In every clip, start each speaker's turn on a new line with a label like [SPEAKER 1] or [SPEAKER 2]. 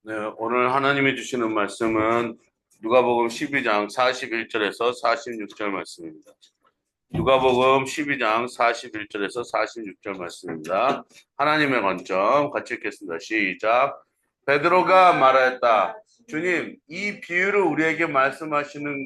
[SPEAKER 1] 네, 오늘 하나님이 주시는 말씀은 누가복음 12장 41절에서 46절 말씀입니다. 누가복음 12장 41절에서 46절 말씀입니다. 하나님의 관점 같이 읽겠습니다. 시작. 베드로가 말하였다. 주님, 이 비유를 우리에게 말씀하시는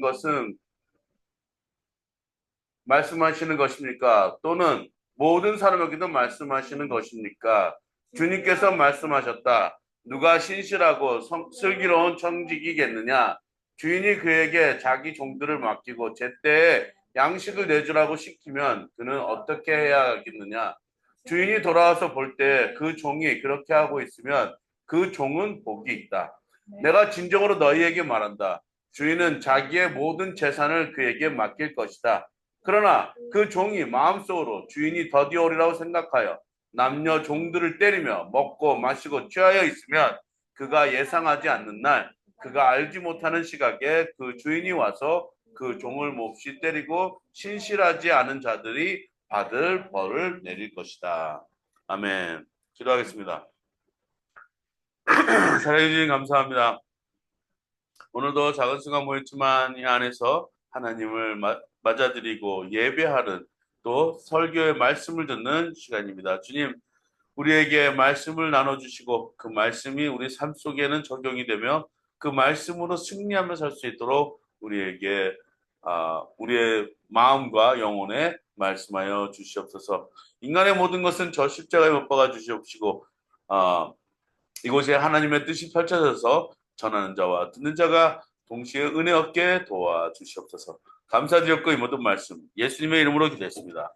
[SPEAKER 1] 것입니까? 또는 모든 사람에게도 말씀하시는 것입니까? 주님께서 말씀하셨다. 누가 신실하고 슬기로운 청직이겠느냐? 주인이 그에게 자기 종들을 맡기고 제때에 양식을 내주라고 시키면 그는 어떻게 해야 하겠느냐? 주인이 돌아와서 볼 때 그 종이 그렇게 하고 있으면 그 종은 복이 있다. 내가 진정으로 너희에게 말한다. 주인은 자기의 모든 재산을 그에게 맡길 것이다. 그러나 그 종이 마음속으로 주인이 더디오리라고 생각하여 남녀 종들을 때리며 먹고 마시고 취하여 있으면 그가 예상하지 않는 날 그가 알지 못하는 시각에 그 주인이 와서 그 종을 몹시 때리고 신실하지 않은 자들이 받을 벌을 내릴 것이다. 아멘. 기도하겠습니다. 사랑해주신 감사합니다. 오늘도 작은 순간 모였지만 이 안에서 하나님을 맞아들이고 예배하는 또 설교의 말씀을 듣는 시간입니다. 주님, 우리에게 말씀을 나눠주시고 그 말씀이 우리 삶 속에는 적용이 되며 그 말씀으로 승리하며 살 수 있도록 우리의 마음과 영혼에 말씀하여 주시옵소서. 인간의 모든 것은 저 십자가에 못 박아 주시옵시고 이곳에 하나님의 뜻이 펼쳐져서 전하는 자와 듣는 자가 동시에 은혜 얻게 도와주시옵소서. 감사드렸고 이 모든 말씀 예수님의 이름으로 기도했습니다.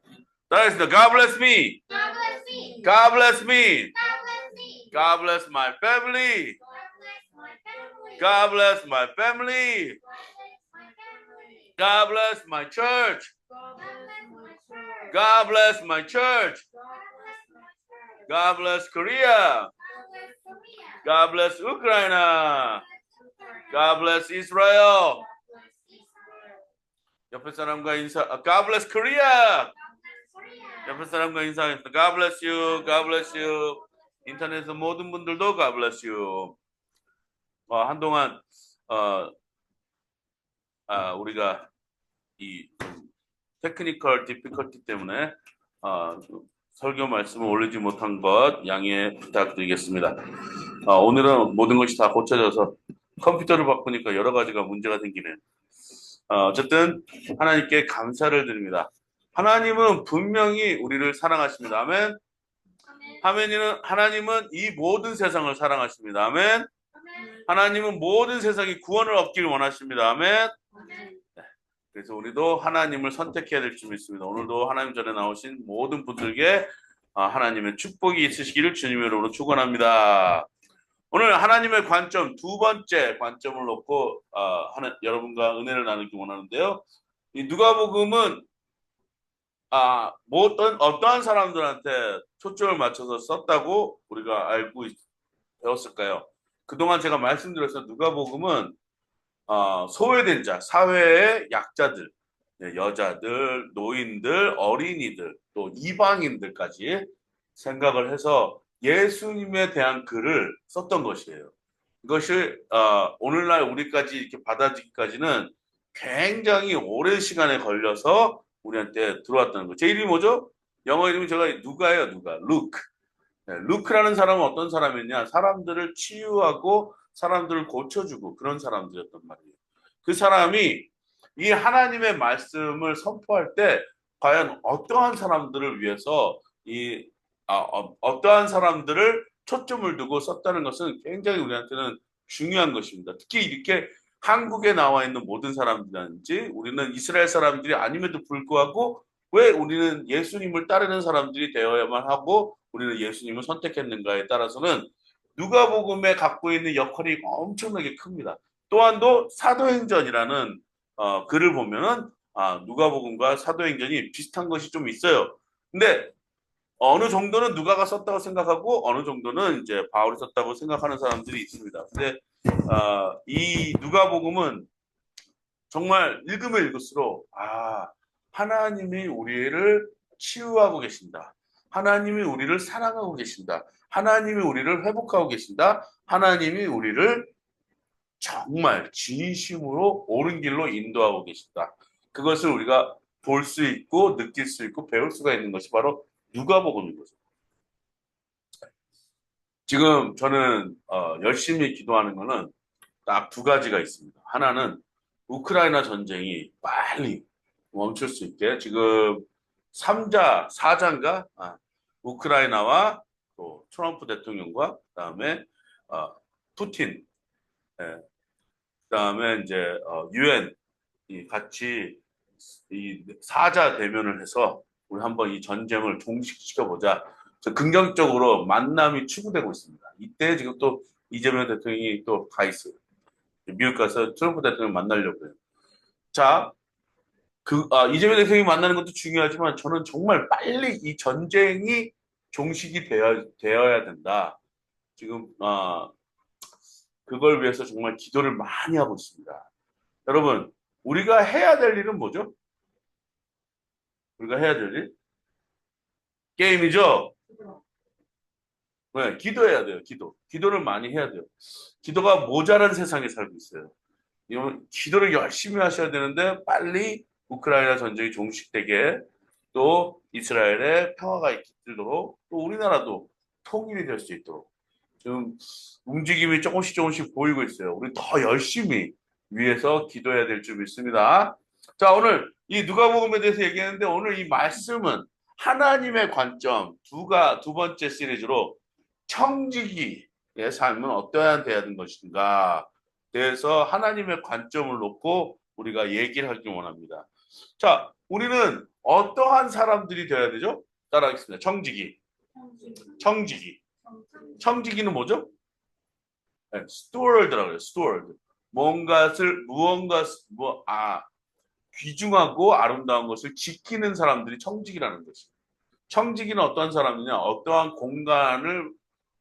[SPEAKER 1] 따라했습니다. God bless me.
[SPEAKER 2] God bless me.
[SPEAKER 1] God bless me.
[SPEAKER 2] God bless me.
[SPEAKER 1] God bless my family.
[SPEAKER 2] God bless my family.
[SPEAKER 1] God bless my family. God bless my
[SPEAKER 2] God bless my family.
[SPEAKER 1] church.
[SPEAKER 2] God bless my church.
[SPEAKER 1] God bless my church. God bless Korea.
[SPEAKER 2] God bless
[SPEAKER 1] God bless
[SPEAKER 2] Korea.
[SPEAKER 1] Ukraine. God bless
[SPEAKER 2] God
[SPEAKER 1] Israel.
[SPEAKER 2] bless Israel.
[SPEAKER 1] 옆에 사람과 인사. God bless Korea.
[SPEAKER 2] God bless Korea.
[SPEAKER 1] 옆에 사람과 인사하겠습니다. God bless you. God bless you. 인터넷 모든 분들도 God bless you. 한동안 우리가 이 테크니컬 디피컬티 때문에 설교 말씀을 올리지 못한 것 양해 부탁드리겠습니다. 오늘은 모든 것이 다 고쳐져서 컴퓨터를 바꾸니까 여러 가지가 문제가 생기네요. 어쨌든 하나님께 감사를 드립니다. 하나님은 분명히 우리를 사랑하십니다. 아멘. 하나님은 이 모든 세상을 사랑하십니다. 아멘. 하나님은 모든 세상이 구원을 얻기를 원하십니다. 아멘. 네. 그래서 우리도 하나님을 선택해야 될 줄 믿습니다. 오늘도 하나님 전에 나오신 모든 분들께 하나님의 축복이 있으시기를 주님의 이름으로 축원합니다. 오늘 하나님의 관점 두 번째 관점을 놓고 여러분과 은혜를 나누기 원하는데요. 이 누가복음은 어떠한 사람들한테 초점을 맞춰서 썼다고 우리가 알고 배웠을까요? 그동안 제가 말씀드렸던 누가복음은 소외된 자, 사회의 약자들, 여자들, 노인들, 어린이들, 또 이방인들까지 생각을 해서 예수님에 대한 글을 썼던 것이에요. 이것이 오늘날 우리까지 이렇게 받아들이기까지는 굉장히 오랜 시간에 걸려서 우리한테 들어왔다는 거예요. 제 이름이 뭐죠? 영어 이름이 제가 누가예요, 누가. 루크. 네, 루크라는 사람은 어떤 사람이냐? 사람들을 치유하고 사람들을 고쳐주고 그런 사람들이었단 말이에요. 그 사람이 이 하나님의 말씀을 선포할 때 과연 어떠한 사람들을 위해서 어떠한 사람들을 초점을 두고 썼다는 것은 굉장히 우리한테는 중요한 것입니다. 특히 이렇게 한국에 나와 있는 모든 사람들이라든지 우리는 이스라엘 사람들이 아님에도 불구하고 왜 우리는 예수님을 따르는 사람들이 되어야만 하고 우리는 예수님을 선택했는가에 따라서는 누가복음에 갖고 있는 역할이 엄청나게 큽니다. 또한도 사도행전이라는 글을 보면은 누가복음과 사도행전이 비슷한 것이 좀 있어요. 근데 어느 정도는 누가가 썼다고 생각하고 어느 정도는 이제 바울이 썼다고 생각하는 사람들이 있습니다. 근데 이 누가복음은 정말 읽으면 읽을수록 하나님이 우리를 치유하고 계신다. 하나님이 우리를 사랑하고 계신다. 하나님이 우리를 회복하고 계신다. 하나님이 우리를 정말 진심으로 옳은 길로 인도하고 계신다. 그것을 우리가 볼 수 있고 느낄 수 있고 배울 수가 있는 것이 바로 누가복음인 거죠. 지금 저는 열심히 기도하는 거는 딱 두 가지가 있습니다. 하나는 우크라이나 전쟁이 빨리 멈출 수 있게 지금 3자, 4자인가? 우크라이나와 또 트럼프 대통령과 그다음에 푸틴, 예, 그다음에 이제 유엔 이 같이 이 4자 대면을 해서 우리 한번 이 전쟁을 종식시켜 보자. 긍정적으로 만남이 추구되고 있습니다. 이때 지금 또 이재명 대통령이 또 가 있어요. 미국 가서 트럼프 대통령 만나려고 해요. 자, 이재명 대통령이 만나는 것도 중요하지만 저는 정말 빨리 이 전쟁이 종식이 되어야 된다. 지금, 그걸 위해서 정말 기도를 많이 하고 있습니다. 여러분, 우리가 해야 될 일은 뭐죠? 우리가 해야 될 일? 게임이죠? 네, 기도해야 돼요, 기도. 기도를 많이 해야 돼요. 기도가 모자란 세상에 살고 있어요. 기도를 열심히 하셔야 되는데 빨리 우크라이나 전쟁이 종식되게 또 이스라엘의 평화가 있도록 또 우리나라도 통일이 될 수 있도록 지금 움직임이 조금씩 보이고 있어요. 우리 더 열심히 위해서 기도해야 될 줄 믿습니다. 자, 오늘 이 누가복음에 대해서 얘기했는데 오늘 이 말씀은 하나님의 관점 두 번째 시리즈로 청지기의 삶은 어떠한 돼야 하는 것인가 대해서 하나님의 관점을 놓고 우리가 얘기를 하기 원합니다. 자, 우리는 어떠한 사람들이 되어야 되죠? 따라하겠습니다. 청지기. 청지기는 뭐죠? 네, 스튜어드라고 해요. 스튜어드. 귀중하고 아름다운 것을 지키는 사람들이 청지기라는 것이에요. 청지기는 어떤 사람이냐? 어떠한 공간을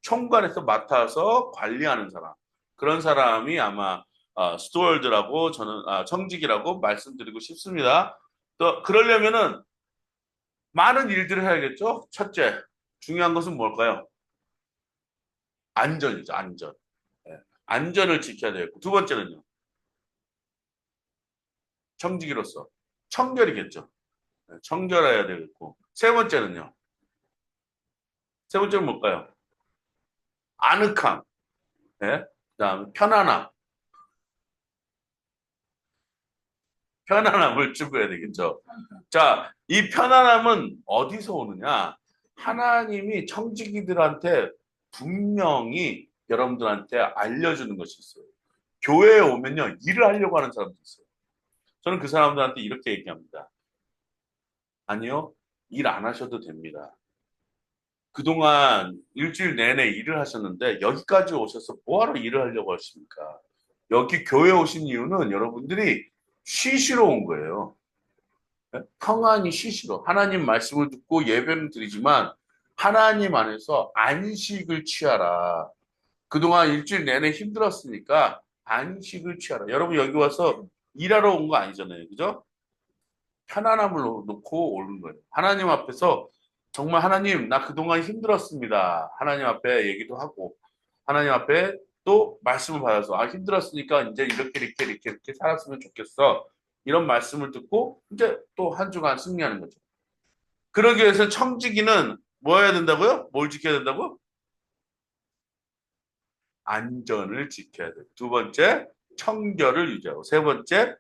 [SPEAKER 1] 총괄해서 맡아서 관리하는 사람. 그런 사람이 아마 스튜어드라고 저는 청지기라고 말씀드리고 싶습니다. 또 그러려면은 많은 일들을 해야겠죠. 첫째, 중요한 것은 뭘까요? 안전이죠. 안전. 예, 안전을 지켜야 되겠고 두 번째는요. 청지기로서 청결이겠죠. 예, 청결해야 되겠고 세 번째는요. 세 번째는 뭘까요? 아늑함. 예? 그다음에 편안함. 편안함을 추구해야 되겠죠. 자, 이 편안함은 어디서 오느냐? 하나님이 청지기들한테 분명히 여러분들한테 알려주는 것이 있어요. 교회에 오면요, 일을 하려고 하는 사람도 있어요. 저는 그 사람들한테 이렇게 얘기합니다. 아니요, 일 안 하셔도 됩니다. 그동안 일주일 내내 일을 하셨는데 여기까지 오셔서 뭐하러 일을 하려고 하십니까? 여기 교회 오신 이유는 여러분들이 쉬시러 온 거예요. 평안히 쉬시러. 하나님 말씀을 듣고 예배는 드리지만 하나님 안에서 안식을 취하라. 그동안 일주일 내내 힘들었으니까 안식을 취하라. 여러분 여기 와서 일하러 온 거 아니잖아요. 그죠? 편안함을 놓고 오는 거예요. 하나님 앞에서 정말 하나님 나 그동안 힘들었습니다. 하나님 앞에 얘기도 하고 하나님 앞에 또 말씀을 받아서 힘들었으니까 이제 이렇게 살았으면 좋겠어. 이런 말씀을 듣고 이제 또 한 주간 승리하는 거죠. 그러기 위해서 청지기는 뭐 해야 된다고요? 뭘 지켜야 된다고? 안전을 지켜야 돼요. 두 번째, 청결을 유지하고 세 번째,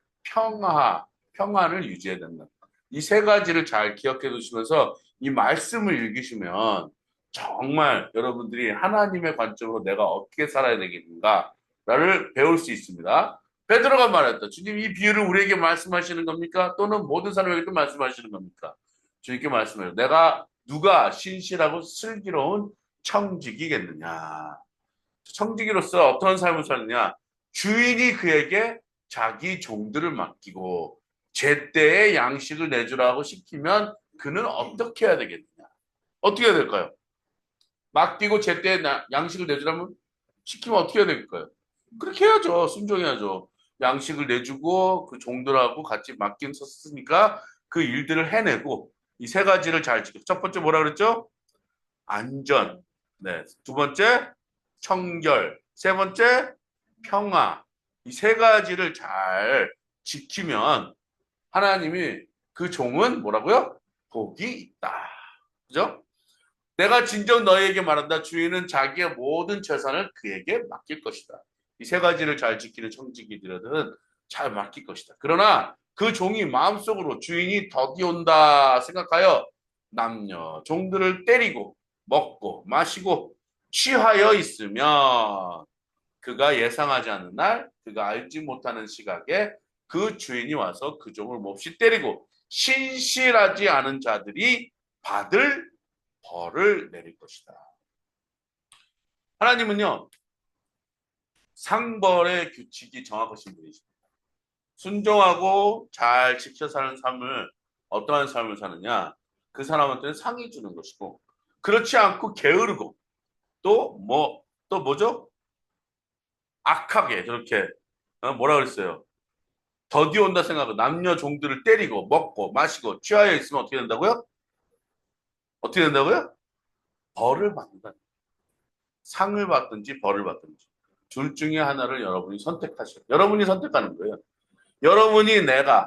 [SPEAKER 1] 평안을 유지해야 된다. 이 세 가지를 잘 기억해 두시면서 이 말씀을 읽으시면 정말 여러분들이 하나님의 관점으로 내가 어떻게 살아야 되겠는가를 배울 수 있습니다. 베드로가 말했다. 주님 이 비유를 우리에게 말씀하시는 겁니까? 또는 모든 사람에게 말씀하시는 겁니까? 주님께 말씀해요. 누가 신실하고 슬기로운 청지기겠느냐. 청지기로서 어떤 삶을 사느냐. 주인이 그에게 자기 종들을 맡기고 제때에 양식을 내주라고 시키면 그는 어떻게 해야 되겠느냐. 어떻게 해야 될까요? 맡기고 제때에 양식을 내주라면 시키면 어떻게 해야 될까요? 그렇게 해야죠. 순종해야죠. 양식을 내주고 그 종들하고 같이 맡긴 섰으니까 그 일들을 해내고 이 세 가지를 잘 지켜. 첫 번째 뭐라 그랬죠? 안전. 네. 두 번째, 청결. 세 번째, 평화. 이 세 가지를 잘 지키면 하나님이 그 종은 뭐라고요? 복이 있다. 그죠? 내가 진정 너희에게 말한다. 주인은 자기의 모든 재산을 그에게 맡길 것이다. 이 세 가지를 잘 지키는 청지기들은 잘 맡길 것이다. 그러나 그 종이 마음속으로 주인이 덕이 온다 생각하여 남녀 종들을 때리고 먹고 마시고 취하여 있으면 그가 예상하지 않는 날 그가 알지 못하는 시각에 그 주인이 와서 그 종을 몹시 때리고 신실하지 않은 자들이 받을 벌을 내릴 것이다. 하나님은요, 상벌의 규칙이 정확하신 분이십니다. 순종하고 잘 지켜 사는 삶을 어떠한 삶을 사느냐? 그 사람한테는 상이 주는 것이고 그렇지 않고 게으르고 또 뭐죠? 악하게 저렇게 뭐라 그랬어요? 더디 온다 생각하고 남녀 종들을 때리고 먹고 마시고 취하여 있으면 어떻게 된다고요? 어떻게 된다고요? 벌을 받는다. 상을 받든지 벌을 받든지 둘 중에 하나를 여러분이 선택하셔요. 여러분이 선택하는 거예요. 여러분이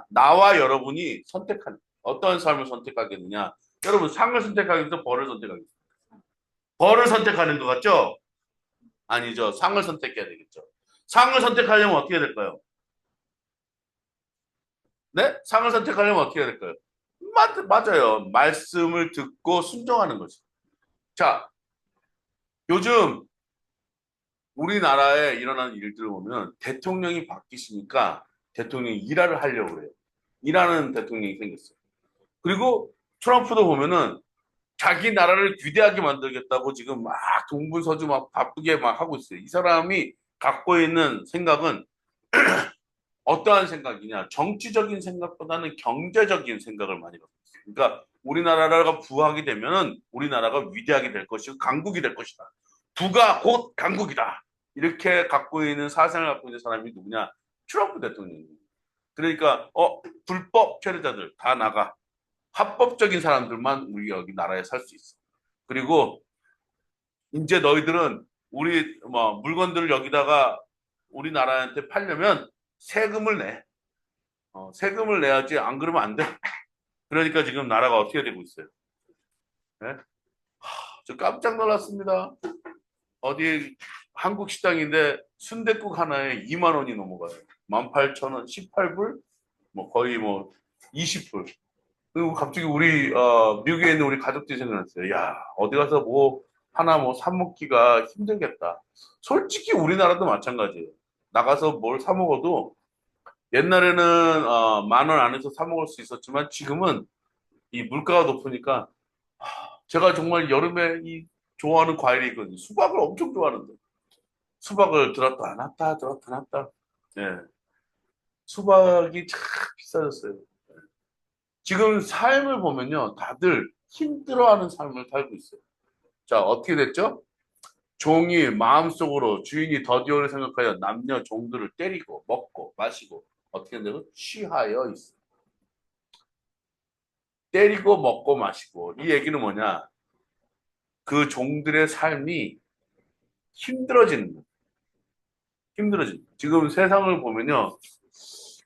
[SPEAKER 1] 나와 여러분이 선택하는 어떤 삶을 선택하겠느냐? 여러분 상을 선택하겠어? 벌을 선택하겠어? 벌을 선택하는 것 같죠? 아니죠. 상을 선택해야 되겠죠. 상을 선택하려면 어떻게 될까요? 네? 상을 선택하려면 어떻게 해야 될까요? 맞아요. 말씀을 듣고 순종하는 거죠. 자, 요즘 우리나라에 일어나는 일들을 보면 대통령이 바뀌시니까 대통령이 일화를 하려고 해요. 일하는 대통령이 생겼어요. 그리고 트럼프도 보면은 자기 나라를 위대하게 만들겠다고 지금 막 동분서주 막 바쁘게 막 하고 있어요. 이 사람이 갖고 있는 생각은 어떠한 생각이냐? 정치적인 생각보다는 경제적인 생각을 많이 갖고 있어요. 그러니까 우리나라가 부하게 되면은 우리나라가 위대하게 될 것이고 강국이 될 것이다. 부가 곧 강국이다. 이렇게 갖고 있는 사상을 갖고 있는 사람이 누구냐? 트럼프 대통령입니다. 그러니까 불법 체류자들 다 나가. 합법적인 사람들만 우리 여기 나라에 살 수 있어. 그리고 이제 너희들은 우리 뭐 물건들을 여기다가 우리나라한테 팔려면 세금을 내. 세금을 내야지 안 그러면 안 돼. 그러니까 지금 나라가 어떻게 되고 있어요? 네? 저 깜짝 놀랐습니다. 어디 한국 식당인데 순댓국 하나에 2만 원이 넘어가요. 18,000원, 18불, 뭐 거의 뭐 20불. 그리고 갑자기 우리 미국에 있는 우리 가족들이 생각났어요. 야, 어디 가서 뭐 하나 뭐 사 먹기가 힘들겠다. 솔직히 우리나라도 마찬가지예요. 나가서 뭘 사 먹어도 옛날에는 10,000원 안에서 사 먹을 수 있었지만 지금은 이 물가가 높으니까 제가 정말 여름에 이 좋아하는 과일이 있거든요. 수박을 엄청 좋아하는데 수박을 들었다 놨다 들었다 놨다. 예, 수박이 참 비싸졌어요. 지금 삶을 보면요, 다들 힘들어하는 삶을 살고 있어요. 자, 어떻게 됐죠? 종이 마음속으로 주인이 더디오를 생각하여 남녀 종들을 때리고 먹고 마시고 어떻게 된다고? 취하여 있어요. 때리고 먹고 마시고 이 얘기는 뭐냐? 그 종들의 삶이 힘들어지는 거예요. 힘들어지는 거예요. 지금 세상을 보면요,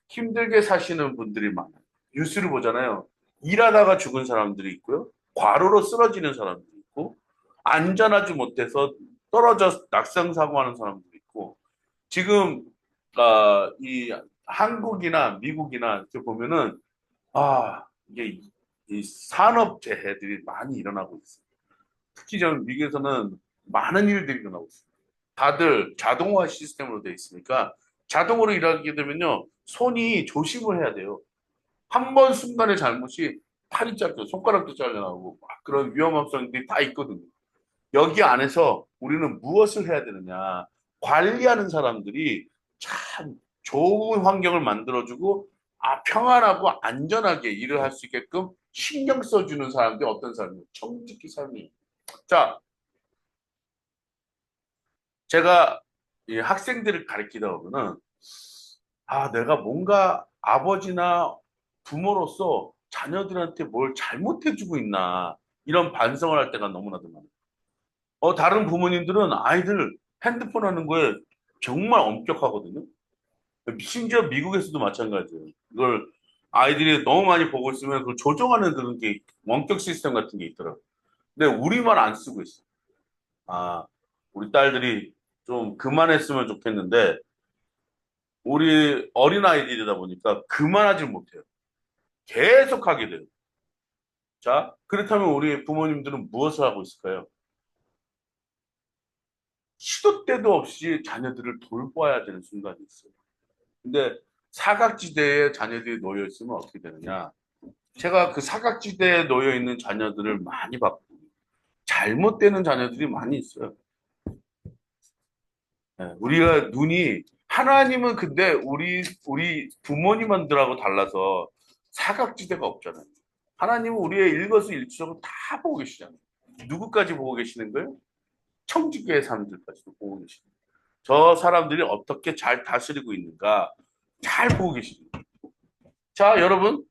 [SPEAKER 1] 힘들게 사시는 분들이 많아요. 뉴스를 보잖아요. 일하다가 죽은 사람들이 있고요. 과로로 쓰러지는 사람들이 있고, 안전하지 못해서 떨어져 낙상 사고하는 사람들이 있고, 지금 이 한국이나 미국이나 이렇게 보면은 이게 이 산업 재해들이 많이 일어나고 있어요. 특히 저는 미국에서는 많은 일들이 일어나고 있어요. 다들 자동화 시스템으로 되어 있으니까 자동으로 일하게 되면요 손이 조심을 해야 돼요. 한 번 순간의 잘못이 팔이 짧고 손가락도 잘려나오고 막 그런 위험성들이 다 있거든요. 여기 안에서 우리는 무엇을 해야 되느냐? 관리하는 사람들이 참 좋은 환경을 만들어주고 평안하고 안전하게 일을 할 수 있게끔 신경 써주는 사람들이 어떤 사람이에요? 청지기 삶이. 자, 제가 이 학생들을 가르치다 보면은 내가 뭔가 아버지나 부모로서 자녀들한테 뭘 잘못해주고 있나 이런 반성을 할 때가 너무나도 많아요. 다른 부모님들은 아이들 핸드폰 하는 거에 정말 엄격하거든요. 심지어 미국에서도 마찬가지예요. 이걸 아이들이 너무 많이 보고 있으면 그걸 조정하는 그런 게 원격 시스템 같은 게 있더라고요. 근데 우리만 안 쓰고 있어요. 아, 우리 딸들이 좀 그만했으면 좋겠는데 우리 어린아이들이다 보니까 그만하지 못해요. 계속 하게 돼요. 자, 그렇다면 우리 부모님들은 무엇을 하고 있을까요? 시도 때도 없이 자녀들을 돌봐야 되는 순간이 있어요. 근데 사각지대에 자녀들이 놓여 있으면 어떻게 되느냐? 제가 그 사각지대에 놓여 있는 자녀들을 많이 봤고, 잘못되는 자녀들이 많이 있어요. 예, 우리가 눈이, 하나님은 근데 우리 부모님들하고 달라서 사각지대가 없잖아요. 하나님은 우리의 일거수일투족을 다 보고 계시잖아요. 누구까지 보고 계시는 거예요? 청지기의 사람들까지도 보고 계시는 거예요. 저 사람들이 어떻게 잘 다스리고 있는가 잘 보고 계시는 거예요. 자, 여러분,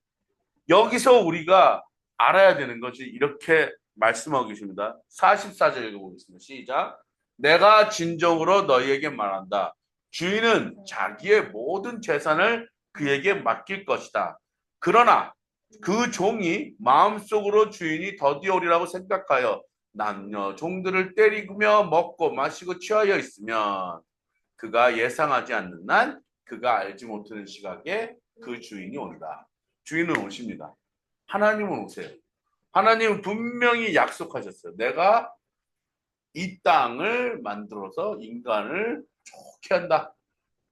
[SPEAKER 1] 여기서 우리가 알아야 되는 것이 이렇게 말씀하고 계십니다. 44절 읽어보겠습니다. 시작. 내가 진정으로 너희에게 말한다. 주인은 자기의 모든 재산을 그에게 맡길 것이다. 그러나 그 종이 마음속으로 주인이 더디오리라고 생각하여 남녀 종들을 때리며 먹고 마시고 취하여 있으면 그가 예상하지 않는 날 그가 알지 못하는 시각에 그 주인이 온다. 주인은 오십니다. 하나님은 오세요. 하나님은 분명히 약속하셨어요. 내가 이 땅을 만들어서 인간을 좋게 한다.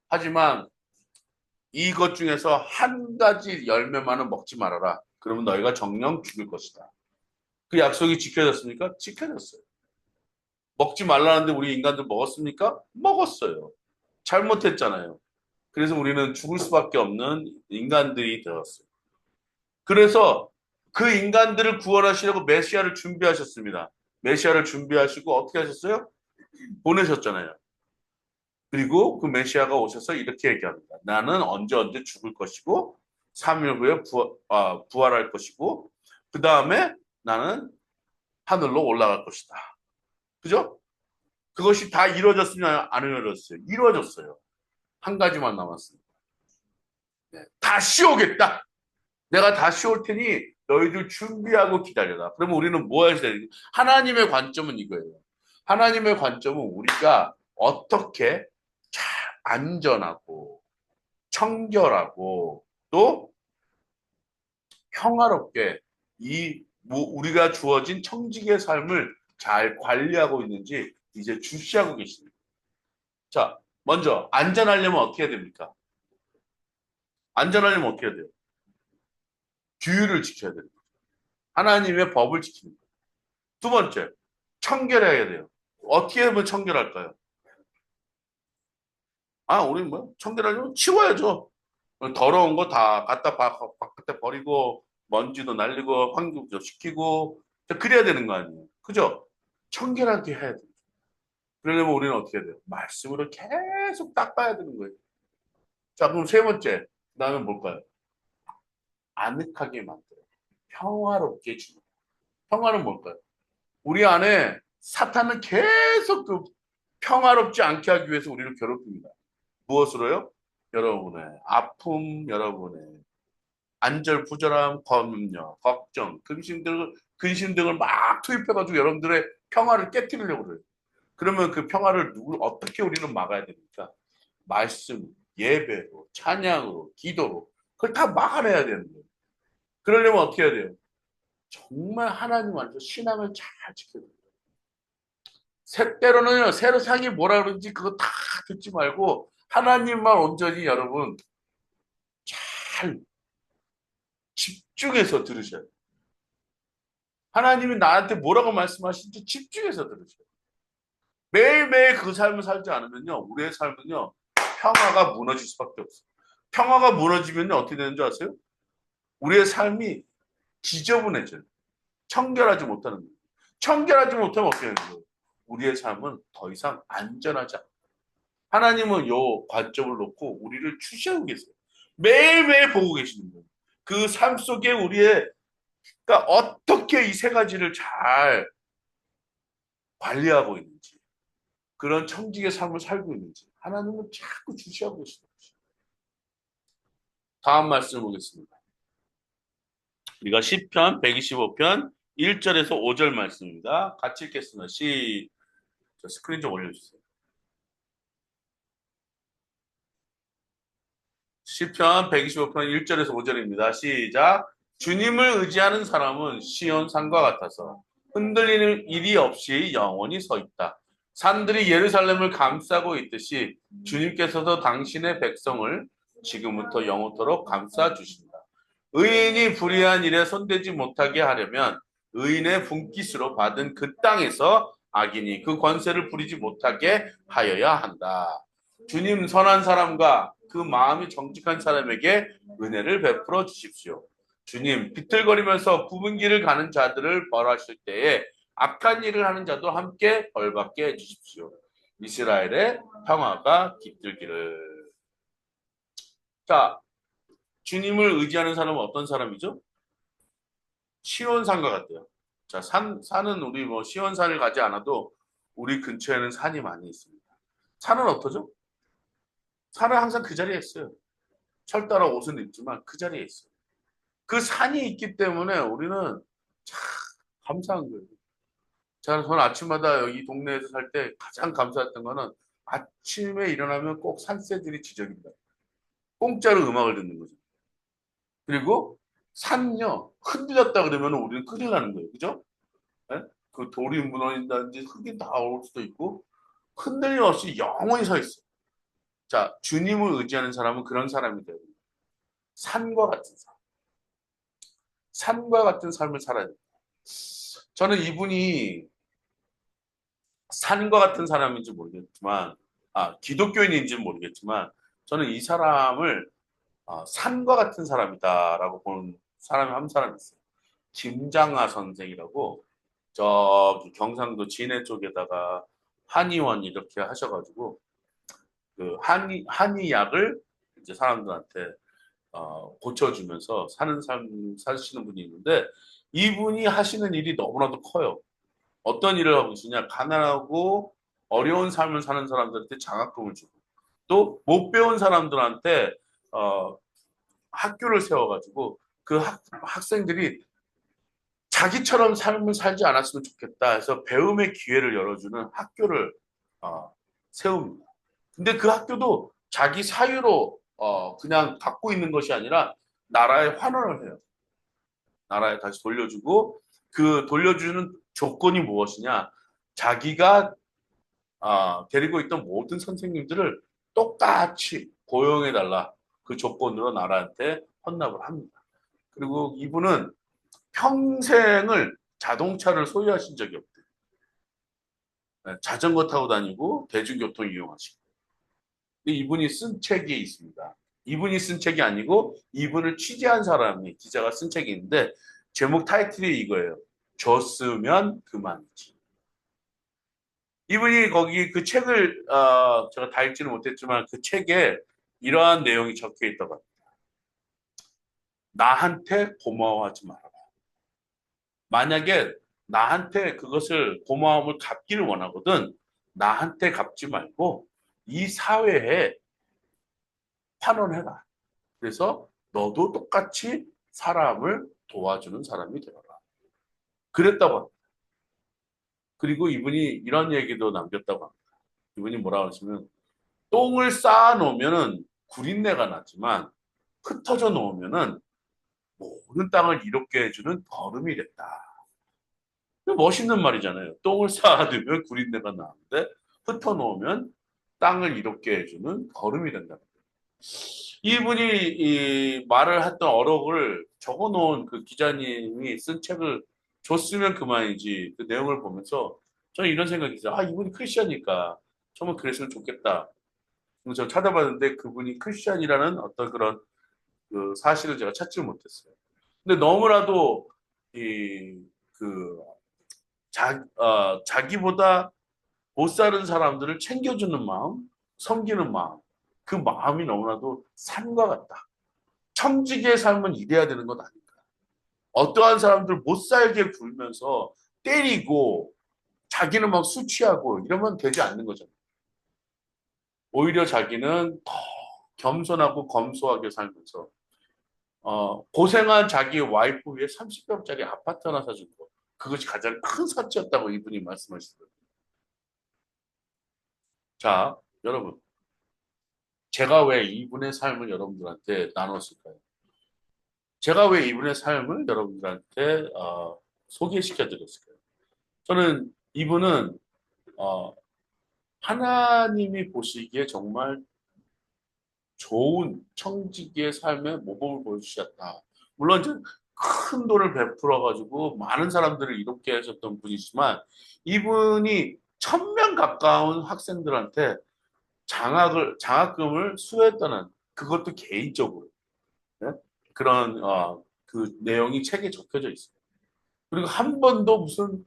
[SPEAKER 1] 하지만 이것 중에서 한 가지 열매만은 먹지 말아라. 그러면 너희가 정령 죽을 것이다. 그 약속이 지켜졌습니까? 지켜졌어요. 먹지 말라는데 우리 인간들 먹었습니까? 먹었어요. 잘못했잖아요. 그래서 우리는 죽을 수밖에 없는 인간들이 되었어요. 그래서 그 인간들을 구원하시려고 메시아를 준비하셨습니다. 메시아를 준비하시고 어떻게 하셨어요? 보내셨잖아요. 그리고 그 메시아가 오셔서 이렇게 얘기합니다. 나는 언제 죽을 것이고 3일 후에 부활할 것이고 그 다음에 나는 하늘로 올라갈 것이다. 그죠? 그것이 다 이루어졌으면 안 이루어졌어요? 이루어졌어요. 한 가지만 남았습니다. 네. 다시 오겠다. 내가 다시 올 테니 너희들 준비하고 기다려라. 그러면 우리는 뭐 해야 되지? 하나님의 관점은 이거예요. 하나님의 관점은 우리가 어떻게 잘 안전하고 청결하고 또 평화롭게 우리가 주어진 청지기의 삶을 잘 관리하고 있는지 이제 주시하고 계십니다. 자, 먼저 안전하려면 어떻게 해야 됩니까? 안전하려면 어떻게 해야 돼요? 규율을 지켜야 됩니다. 하나님의 법을 지키는 거예요. 두 번째, 청결해야 돼요. 어떻게 하면 청결할까요? 우리 뭐 청결하려면 치워야죠. 더러운 거 다 갖다 바깥에 버리고 먼지도 날리고 환경도 시키고 그래야 되는 거 아니에요. 그죠? 청결하게 해야 돼요. 그러려면 우리는 어떻게 해야 돼요? 말씀으로 계속 닦아야 되는 거예요. 자, 그럼 세 번째, 그다음에 뭘까요? 아늑하게 만들어요. 평화롭게 해주는 거예요. 평화는 뭘까요? 우리 안에 사탄은 계속 그 평화롭지 않게 하기 위해서 우리를 괴롭힙니다. 무엇으로요? 여러분의 아픔, 여러분의 안절부절함, 검염려, 걱정, 근심 등을 막 투입해가지고 여러분들의 평화를 깨뜨리려고 그래요. 그러면 그 평화를 어떻게 우리는 막아야 됩니까? 말씀, 예배로, 찬양으로, 기도로 그걸 다 막아내야 되는 거예요. 그러려면 어떻게 해야 돼요? 정말 하나님 안에서 신앙을 잘 지켜야 돼요. 때로는요, 세상이 뭐라 그러는지 그거 다 듣지 말고 하나님만 온전히 여러분 잘 집중해서 들으셔야 돼요. 하나님이 나한테 뭐라고 말씀하시는지 집중해서 들으셔야 돼요. 매일매일 그 삶을 살지 않으면요, 우리의 삶은요, 평화가 무너질 수밖에 없어요. 평화가 무너지면 어떻게 되는 줄 아세요? 우리의 삶이 지저분해져요. 청결하지 못하는 거예요. 청결하지 못하면 어떻게 되는 거예요? 우리의 삶은 더 이상 안전하지 않아요. 하나님은 요 관점을 놓고 우리를 추시하고 계세요. 매일매일 보고 계시는 거예요. 그 삶 속에 그러니까 어떻게 이 세 가지를 잘 관리하고 있는지, 그런 청직의 삶을 살고 있는지 하나님은 자꾸 주시하고 계시는 것이죠. 다음 말씀 보겠습니다. 우리가 시편 125편 1절에서 5절 말씀입니다. 같이 읽겠습니다. 스크린 좀 올려주세요. 시편 125편 1절에서 5절입니다. 시작. 주님을 의지하는 사람은 시온 산과 같아서 흔들리는 일이 없이 영원히 서 있다. 산들이 예루살렘을 감싸고 있듯이 주님께서도 당신의 백성을 지금부터 영원토록 감싸 주신다. 의인이 불의한 일에 손대지 못하게 하려면 의인의 분깃으로 받은 그 땅에서 악인이 그 권세를 부리지 못하게 하여야 한다. 주님 선한 사람과 그 마음이 정직한 사람에게 은혜를 베풀어 주십시오. 주님 비틀거리면서 굽은 길을 가는 자들을 벌하실 때에 악한 일을 하는 자도 함께 벌받게 해주십시오. 이스라엘의 평화가 깃들기를. 자, 주님을 의지하는 사람은 어떤 사람이죠? 시온산과 같아요. 자, 산은 우리 뭐 시온산을 가지 않아도 우리 근처에는 산이 많이 있습니다. 산은 어떠죠? 산은 항상 그 자리에 있어요. 철따라 옷은 입지만 그 자리에 있어요. 그 산이 있기 때문에 우리는 참 감사한 거예요. 저는 아침마다 여기 동네에서 살 때 가장 감사했던 거는 아침에 일어나면 꼭 산새들이 지저귀다. 공짜로 음악을 듣는 거죠. 그리고 산요, 흔들렸다 그러면 우리는 큰일 나는 거예요. 그죠? 예? 그 돌이 무너진다든지 흙이 다 올 수도 있고 흔들림 없이 영원히 서 있어요. 자, 주님을 의지하는 사람은 그런 사람이 돼요. 산과 같은 삶. 산과 같은 삶을 살아야 돼요. 저는 이분이 산과 같은 사람인지 모르겠지만, 기독교인인지는 모르겠지만, 저는 이 사람을 산과 같은 사람이다라고 보는 사람이 한 사람 있어요. 김장하 선생이라고 저기 경상도 진해 쪽에다가 한의원 이렇게 하셔가지고 그 한의약을 이제 사람들한테 고쳐주면서 사는 삶 사시는 분이 있는데 이분이 하시는 일이 너무나도 커요. 어떤 일을 하고 있으냐? 가난하고 어려운 삶을 사는 사람들한테 장학금을 주고 또 못 배운 사람들한테 어, 학교를 세워가지고 그 학생들이 자기처럼 삶을 살지 않았으면 좋겠다 해서 배움의 기회를 열어주는 학교를 세웁니다. 근데 그 학교도 자기 사유로 그냥 갖고 있는 것이 아니라 나라에 환원을 해요. 나라에 다시 돌려주고 그 돌려주는 조건이 무엇이냐? 자기가 데리고 있던 모든 선생님들을 똑같이 고용해달라. 그 조건으로 나라한테 헌납을 합니다. 그리고 이분은 평생을 자동차를 소유하신 적이 없대요. 네, 자전거 타고 다니고 대중교통 이용하시고. 근데 이분이 쓴 책이 있습니다. 이분이 쓴 책이 아니고 이분을 취재한 사람이 기자가 쓴 책이 있는데 제목 타이틀이 이거예요. 줬으면 그만이지. 이분이 거기 그 책을 제가 다 읽지는 못했지만 그 책에 이러한 내용이 적혀 있다고 합니다. 나한테 고마워하지 말아라. 만약에 나한테 그것을 고마움을 갚기를 원하거든 나한테 갚지 말고 이 사회에 환원해라. 그래서 너도 똑같이 사람을 도와주는 사람이 되어라. 그랬다고 합니다. 그리고 이분이 이런 얘기도 남겼다고 합니다. 이분이 뭐라고 하시면 똥을 쌓아 놓으면은 구린내가 나지만 흩어져 놓으면은 모든 땅을 이롭게 해주는 거름이 됐다. 멋있는 말이잖아요. 똥을 쌓아두면 구린내가 나는데 흩어놓으면 땅을 이롭게 해주는 거름이 된다. 이분이 이 말을 했던 어록을 적어놓은 그 기자님이 쓴 책을 줬으면 그만이지 그 내용을 보면서 저는 이런 생각이 있어요. 이분이 크리스천이니까 정말 그랬으면 좋겠다. 그래서 제가 찾아봤는데 그분이 크리스천이라는 어떤 그런 그 사실을 제가 찾지 못했어요. 근데 너무나도 그 자기보다 못 사는 사람들을 챙겨주는 마음, 섬기는 마음, 그 마음이 너무나도 산과 같다. 청지기의 삶은 이래야 되는 것 아닌가. 어떠한 사람들 못 살게 굴면서 때리고 자기는 막 술 취하고 이러면 되지 않는 거잖아요. 오히려 자기는 더 겸손하고 검소하게 살면서 고생한 자기 와이프 위에 30평짜리 아파트 하나 사준 거. 그것이 가장 큰 사치였다고 이분이 말씀하시더라고요. 자, 여러분. 제가 왜 이분의 삶을 여러분들한테 나눴을까요? 제가 왜 이분의 삶을 여러분들한테 소개시켜 드렸을까요? 저는 이분은 어, 하나님이 보시기에 정말 좋은 청지기의 삶의 모범을 보여주셨다. 물론 이제 큰 돈을 베풀어 가지고 많은 사람들을 이롭게 하셨던 분이지만 이분이 1,000명 가까운 학생들한테 장학금을 수여했다는 그것도 개인적으로 네? 그런 그 내용이 책에 적혀져 있어요. 그리고 한 번도 무슨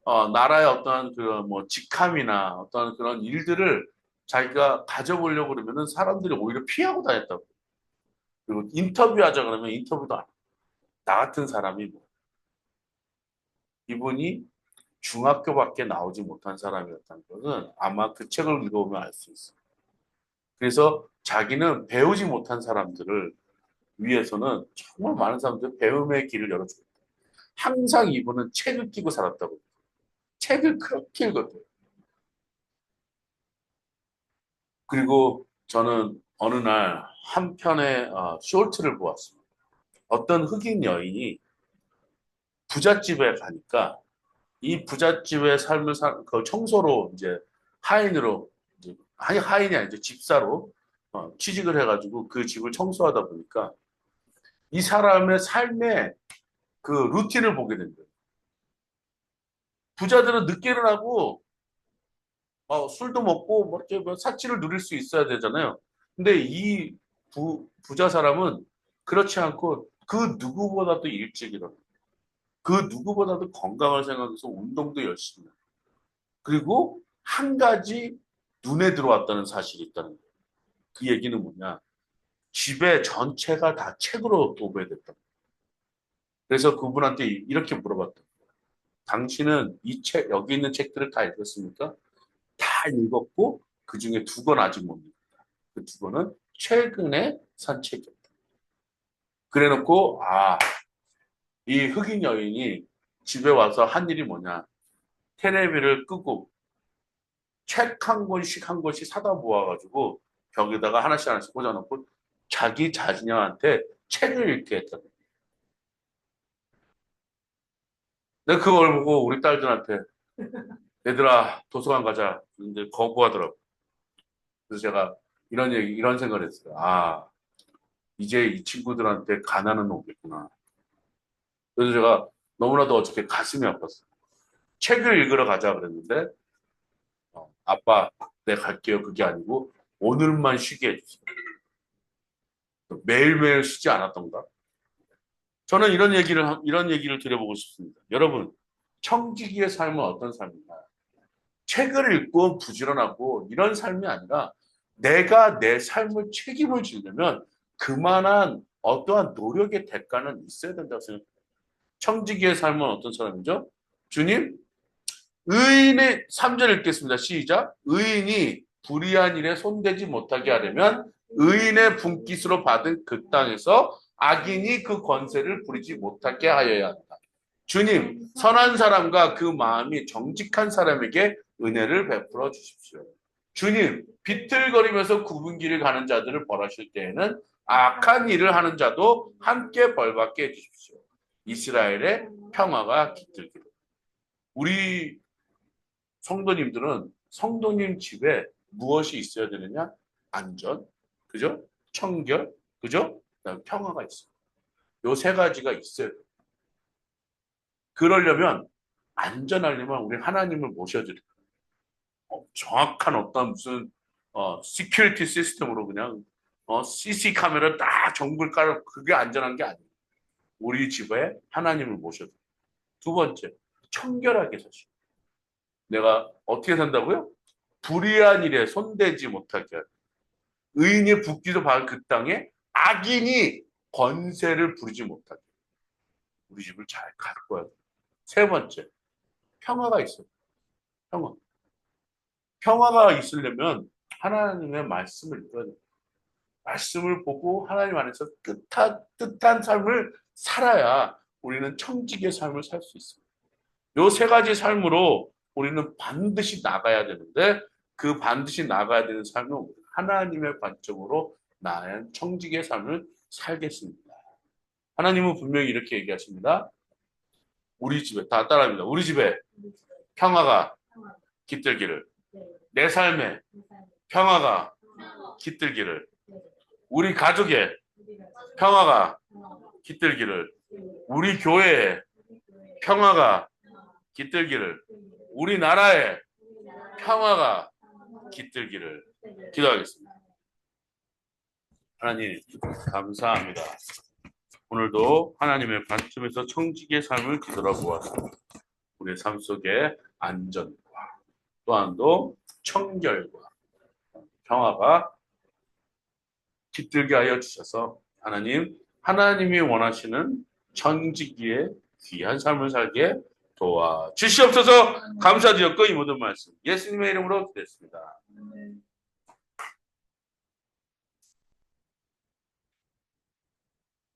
[SPEAKER 1] 나라의 어떤 그런 뭐 직함이나 어떤 그런 일들을 자기가 가져보려고 그러면은 사람들이 오히려 피하고 다녔다고. 그리고 인터뷰하자 그러면 인터뷰도 안 해. 나 같은 사람이 뭐 이분이 중학교밖에 나오지 못한 사람이었다는 것은 아마 그 책을 읽어보면 알 수 있어요. 그래서 자기는 배우지 못한 사람들을 위해서는 정말 많은 사람들 배움의 길을 열어주고 항상 이분은 책을 끼고 살았다고. 책을 그렇게 읽었대요. 그리고 저는 어느 날 한 편의 쇼트를 보았습니다. 어떤 흑인 여인이 부잣집에 가니까 이 부잣집의 삶을 그 청소로 이제 하인으로 이제 하인이 아니죠 집사로 취직을 해가지고 그 집을 청소하다 보니까 이 사람의 삶의 그 루틴을 보게 된 거예요. 부자들은 늦게 일어나고 술도 먹고 뭐 이렇게 뭐 사치를 누릴 수 있어야 되잖아요. 근데 이 부자 사람은 그렇지 않고 그 누구보다도 일찍 일어나. 그 누구보다도 건강을 생각해서 운동도 열심히 해요. 그리고 한 가지 눈에 들어왔다는 사실이 있다는 거예요. 그 얘기는 뭐냐? 집에 전체가 다 책으로 도배됐다. 그래서 그분한테 이렇게 물어봤다. 당신은 이 책, 여기 있는 책들을 다 읽었습니까? 다 읽었고, 그 중에 두 권 아직 못 읽었다. 그 두 권은 최근에 산 책이었다. 그래 놓고, 이 흑인 여인이 집에 와서 한 일이 뭐냐. 테레비를 끄고 책 한 권씩 한 권씩 사다 모아가지고 벽에다가 하나씩 하나씩 꽂아놓고 자기 자녀한테 책을 읽게 했다. 내가 그걸 보고 우리 딸들한테 얘들아 도서관 가자. 근데 거부하더라고. 그래서 제가 이런 생각을 했어요. 이제 이 친구들한테 가난은 오겠구나. 그래서 제가 너무나도 어저께 가슴이 아팠어요. 책을 읽으러 가자 그랬는데 아빠 내가 갈게요. 그게 아니고 오늘만 쉬게 해주세요. 매일매일 쉬지 않았던가? 저는 이런 얘기를 드려보고 싶습니다. 여러분, 청지기의 삶은 어떤 삶인가? 책을 읽고 부지런하고 이런 삶이 아니라 내가 내 삶을 책임을 지려면 그만한 어떠한 노력의 대가는 있어야 된다고 생각해요. 청지기의 삶은 어떤 사람이죠? 주님, 의인의 3절 읽겠습니다. 시작. 의인이 불의한 일에 손대지 못하게 하려면 의인의 분깃으로 받은 그 땅에서 악인이 그 권세를 부리지 못하게 하여야 한다. 주님, 선한 사람과 그 마음이 정직한 사람에게 은혜를 베풀어 주십시오. 주님, 비틀거리면서 굽은 길을 가는 자들을 벌하실 때에는 악한 일을 하는 자도 함께 벌받게 해주십시오. 이스라엘의 평화가 깃들기를. 우리 성도님들은 성도님 집에 무엇이 있어야 되느냐? 안전, 그죠? 청결, 그죠? 그다음에 평화가 있어요. 요 세 가지가 있어요. 그러려면 안전하려면 우리 하나님을 모셔야 돼요. 정확한 어떤 무슨 시큐리티 시스템으로 그냥 CC 카메라 딱 전국을 깔아 그게 안전한 게 아니에요. 우리 집에 하나님을 모셔야 돼요. 두 번째, 청결하게 사시고. 내가 어떻게 산다고요? 불의한 일에 손대지 못하게 하고 의인의 붓기도 받은 그 땅에 악인이 권세를 부리지 못하게 우리 집을 잘 가꿔야 돼. 세 번째, 평화가 있어요. 평화. 평화가 있으려면 하나님의 말씀을 읽어야 돼요. 말씀을 보고 하나님 안에서 뜻한 삶을 살아야 우리는 청지기의 삶을 살 수 있습니다. 요 세 가지 삶으로 우리는 반드시 나가야 되는데 그 반드시 나가야 되는 삶은 하나님의 관점으로 나의 청지기의 삶을 살겠습니다. 하나님은 분명히 이렇게 얘기하십니다. 우리 집에 다 따라합니다. 우리 집에 평화가 깃들기를, 내 삶에 평화가 깃들기를, 우리 가족에 평화가 깃들기를, 우리 교회에 평화가 깃들기를, 우리나라에 평화가 깃들기를 기도하겠습니다. 하나님 감사합니다. 오늘도 하나님의 관점에서 청지기의 삶을 뒤돌아보았습니다. 우리의 삶 속에 안전과 또한도 청결과 평화가 깃들게 하여 주셔서 하나님이 원하시는 청지기의 귀한 삶을 살게 도와주시옵소서. 감사드렸고 이 모든 말씀 예수님의 이름으로 드렸습니다.